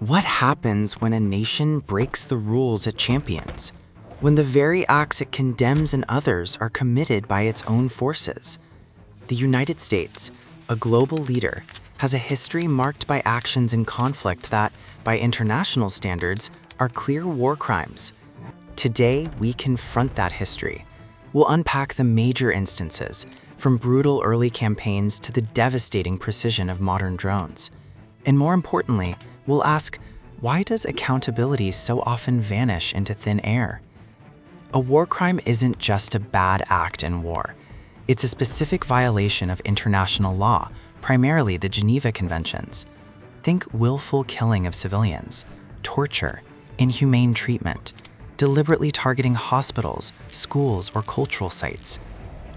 What happens when a nation breaks the rules it champions? When the very acts it condemns in others are committed by its own forces? The United States, a global leader, has a history marked by actions in conflict that, by international standards, are clear war crimes. Today, we confront that history. We'll unpack the major instances, from brutal early campaigns to the devastating precision of modern drones. And more importantly, we'll ask, why does accountability so often vanish into thin air? A war crime isn't just a bad act in war. It's a specific violation of international law, primarily the Geneva Conventions. Think willful killing of civilians, torture, inhumane treatment, deliberately targeting hospitals, schools, or cultural sites,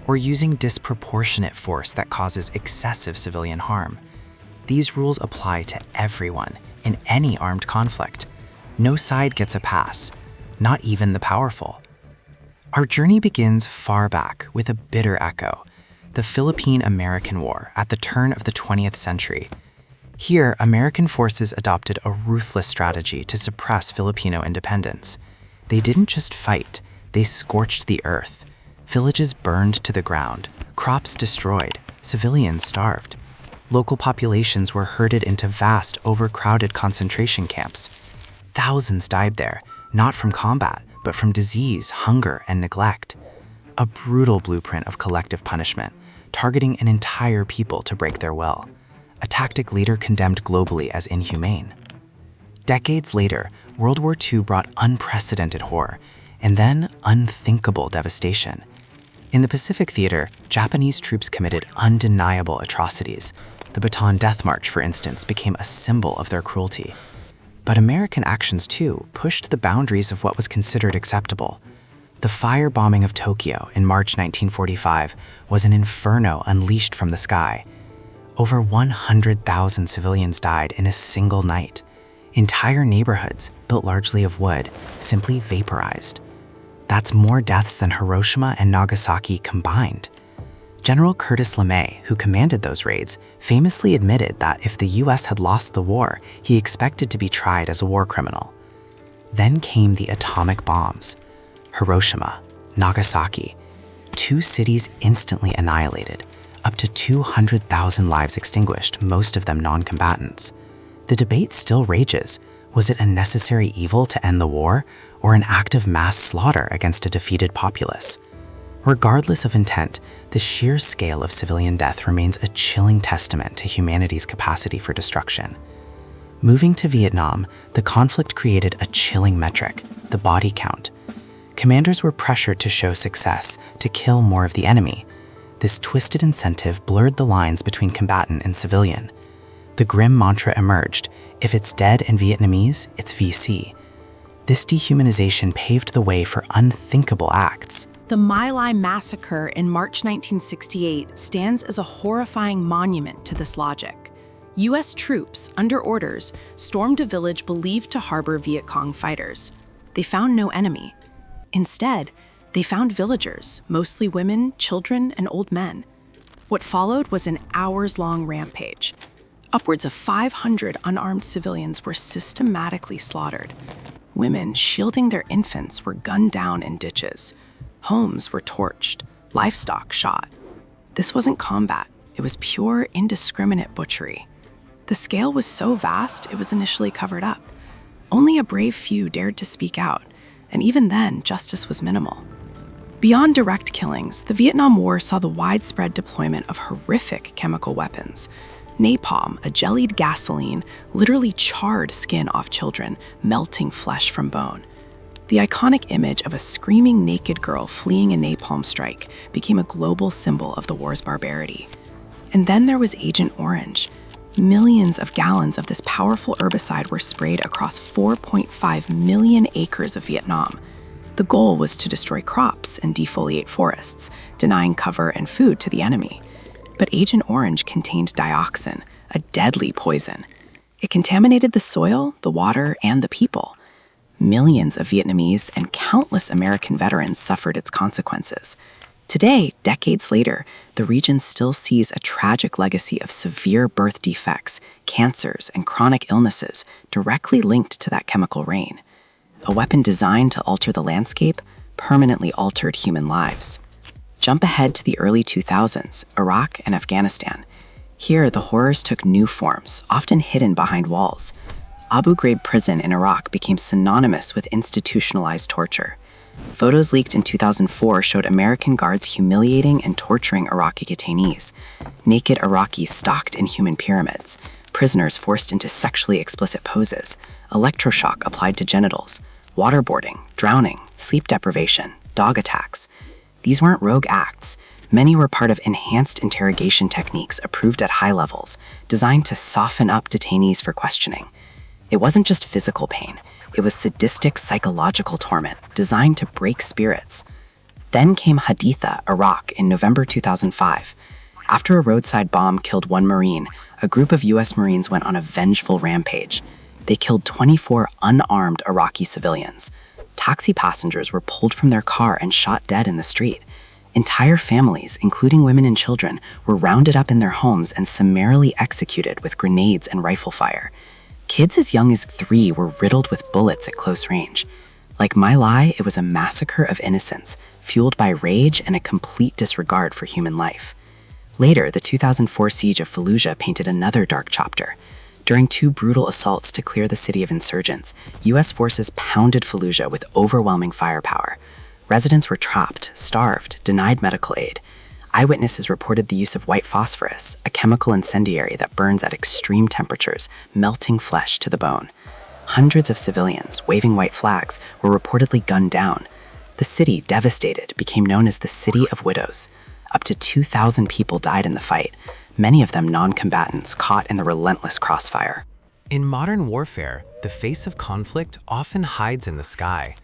or using disproportionate force that causes excessive civilian harm. These rules apply to everyone in any armed conflict. No side gets a pass, not even the powerful. Our journey begins far back with a bitter echo, the Philippine-American War at the turn of the 20th century. Here, American forces adopted a ruthless strategy to suppress Filipino independence. They didn't just fight, they scorched the earth. Villages burned to the ground, crops destroyed, civilians starved. Local populations were herded into vast, overcrowded concentration camps. Thousands died there, not from combat, but from disease, hunger, and neglect. A brutal blueprint of collective punishment, targeting an entire people to break their will. A tactic later condemned globally as inhumane. Decades later, World War II brought unprecedented horror, and then unthinkable devastation. In the Pacific Theater, Japanese troops committed undeniable atrocities. The Bataan Death March, for instance, became a symbol of their cruelty. But American actions, too, pushed the boundaries of what was considered acceptable. The firebombing of Tokyo in March 1945 was an inferno unleashed from the sky. Over 100,000 civilians died in a single night. Entire neighborhoods, built largely of wood, simply vaporized. That's more deaths than Hiroshima and Nagasaki combined. General Curtis LeMay, who commanded those raids, famously admitted that if the US had lost the war, he expected to be tried as a war criminal. Then came the atomic bombs. Hiroshima, Nagasaki, two cities instantly annihilated, up to 200,000 lives extinguished, most of them non-combatants. The debate still rages. Was it a necessary evil to end the war, or an act of mass slaughter against a defeated populace? Regardless of intent, the sheer scale of civilian death remains a chilling testament to humanity's capacity for destruction. Moving to Vietnam, the conflict created a chilling metric, the body count. Commanders were pressured to show success, to kill more of the enemy. This twisted incentive blurred the lines between combatant and civilian. The grim mantra emerged: if it's dead in Vietnamese, it's VC. This dehumanization paved the way for unthinkable acts. The My Lai massacre in March 1968 stands as a horrifying monument to this logic. U.S. troops, under orders, stormed a village believed to harbor Viet Cong fighters. They found no enemy. Instead, they found villagers, mostly women, children, and old men. What followed was an hours-long rampage. Upwards of 500 unarmed civilians were systematically slaughtered. Women shielding their infants were gunned down in ditches. Homes were torched, livestock shot. This wasn't combat, it was pure, indiscriminate butchery. The scale was so vast, it was initially covered up. Only a brave few dared to speak out, and even then, justice was minimal. Beyond direct killings, the Vietnam War saw the widespread deployment of horrific chemical weapons. Napalm, a jellied gasoline, literally charred skin off children, melting flesh from bone. The iconic image of a screaming naked girl fleeing a napalm strike became a global symbol of the war's barbarity. And then there was Agent Orange. Millions of gallons of this powerful herbicide were sprayed across 4.5 million acres of Vietnam. The goal was to destroy crops and defoliate forests, denying cover and food to the enemy. But Agent Orange contained dioxin, a deadly poison. It contaminated the soil, the water, and the people. Millions of Vietnamese and countless American veterans suffered its consequences. Today, decades later, the region still sees a tragic legacy of severe birth defects, cancers, and chronic illnesses directly linked to that chemical rain. A weapon designed to alter the landscape permanently altered human lives. Jump ahead to the early 2000s, Iraq and Afghanistan. Here, the horrors took new forms, often hidden behind walls. Abu Ghraib prison in Iraq became synonymous with institutionalized torture. Photos leaked in 2004 showed American guards humiliating and torturing Iraqi detainees. Naked Iraqis stalked in human pyramids, prisoners forced into sexually explicit poses, electroshock applied to genitals, waterboarding, drowning, sleep deprivation, dog attacks. These weren't rogue acts. Many were part of enhanced interrogation techniques approved at high levels, designed to soften up detainees for questioning. It wasn't just physical pain. It was sadistic psychological torment designed to break spirits. Then came Haditha, Iraq, in November 2005. After a roadside bomb killed one Marine, a group of U.S. Marines went on a vengeful rampage. They killed 24 unarmed Iraqi civilians. Taxi passengers were pulled from their car and shot dead in the street. Entire families, including women and children, were rounded up in their homes and summarily executed with grenades and rifle fire. Kids as young as 3 were riddled with bullets at close range. Like My Lai, it was a massacre of innocence, fueled by rage and a complete disregard for human life. Later, the 2004 siege of Fallujah painted another dark chapter. During 2 brutal assaults to clear the city of insurgents, U.S. forces pounded Fallujah with overwhelming firepower. Residents were trapped, starved, denied medical aid. Eyewitnesses reported the use of white phosphorus, a chemical incendiary that burns at extreme temperatures, melting flesh to the bone. Hundreds of civilians, waving white flags, were reportedly gunned down. The city, devastated, became known as the City of Widows. Up to 2,000 people died in the fight, many of them non-combatants caught in the relentless crossfire. In modern warfare, the face of conflict often hides in the sky.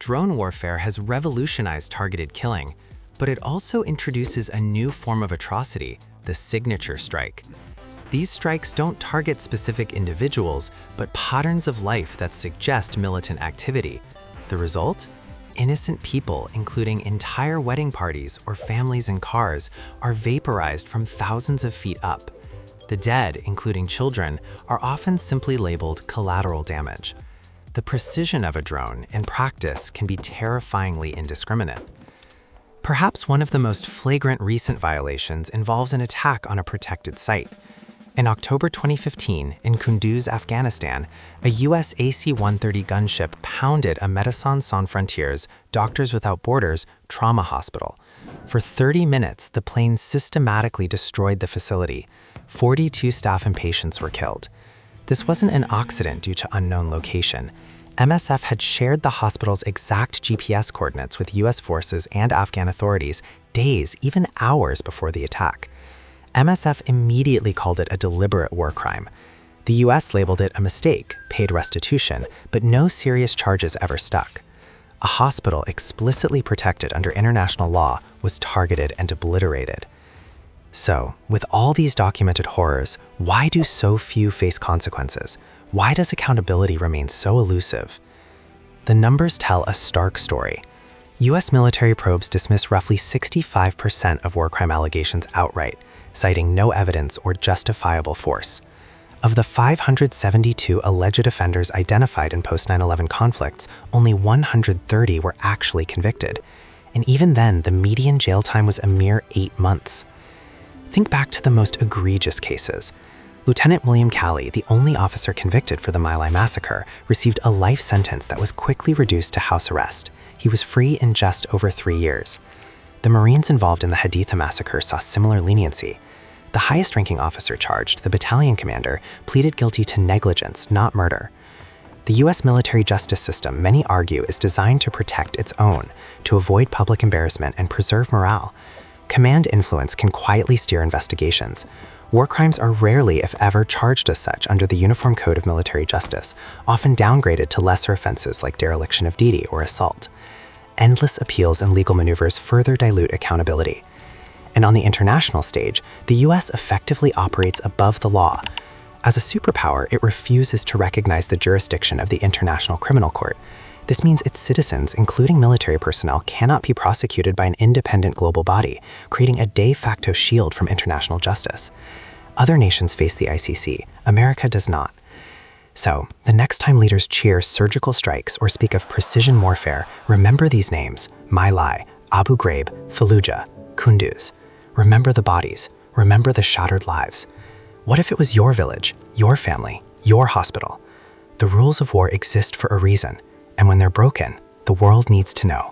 Drone warfare has revolutionized targeted killing, but it also introduces a new form of atrocity, the signature strike. These strikes don't target specific individuals, but patterns of life that suggest militant activity. The result? Innocent people, including entire wedding parties or families in cars, are vaporized from thousands of feet up. The dead, including children, are often simply labeled collateral damage. The precision of a drone, in practice, can be terrifyingly indiscriminate. Perhaps one of the most flagrant recent violations involves an attack on a protected site. In October 2015, in Kunduz, Afghanistan, a U.S. AC-130 gunship pounded a Médecins Sans Frontières, Doctors Without Borders, trauma hospital. For 30 minutes, the plane systematically destroyed the facility. 42 staff and patients were killed. This wasn't an accident due to unknown location. MSF had shared the hospital's exact GPS coordinates with U.S. forces and Afghan authorities days, even hours before the attack. MSF immediately called it a deliberate war crime. The U.S. labeled it a mistake, paid restitution, but no serious charges ever stuck. A hospital explicitly protected under international law was targeted and obliterated. So, with all these documented horrors, why do so few face consequences? Why does accountability remain so elusive? The numbers tell a stark story. U.S. military probes dismiss roughly 65% of war crime allegations outright, citing no evidence or justifiable force. Of the 572 alleged offenders identified in post-9/11 conflicts, only 130 were actually convicted. And even then, the median jail time was a mere 8 months. Think back to the most egregious cases. Lieutenant William Calley, the only officer convicted for the My Lai massacre, received a life sentence that was quickly reduced to house arrest. He was free in just over 3 years. The Marines involved in the Haditha massacre saw similar leniency. The highest-ranking officer charged, the battalion commander, pleaded guilty to negligence, not murder. The U.S. military justice system, many argue, is designed to protect its own, to avoid public embarrassment and preserve morale. Command influence can quietly steer investigations. War crimes are rarely, if ever, charged as such under the Uniform Code of Military Justice, often downgraded to lesser offenses like dereliction of duty or assault. Endless appeals and legal maneuvers further dilute accountability. And on the international stage, the U.S. effectively operates above the law. As a superpower, it refuses to recognize the jurisdiction of the International Criminal Court. This means its citizens, including military personnel, cannot be prosecuted by an independent global body, creating a de facto shield from international justice. Other nations face the ICC. America does not. So, the next time leaders cheer surgical strikes or speak of precision warfare, remember these names: My Lai, Abu Ghraib, Fallujah, Kunduz. Remember the bodies. Remember the shattered lives. What if it was your village, your family, your hospital? The rules of war exist for a reason, and when they're broken, the world needs to know.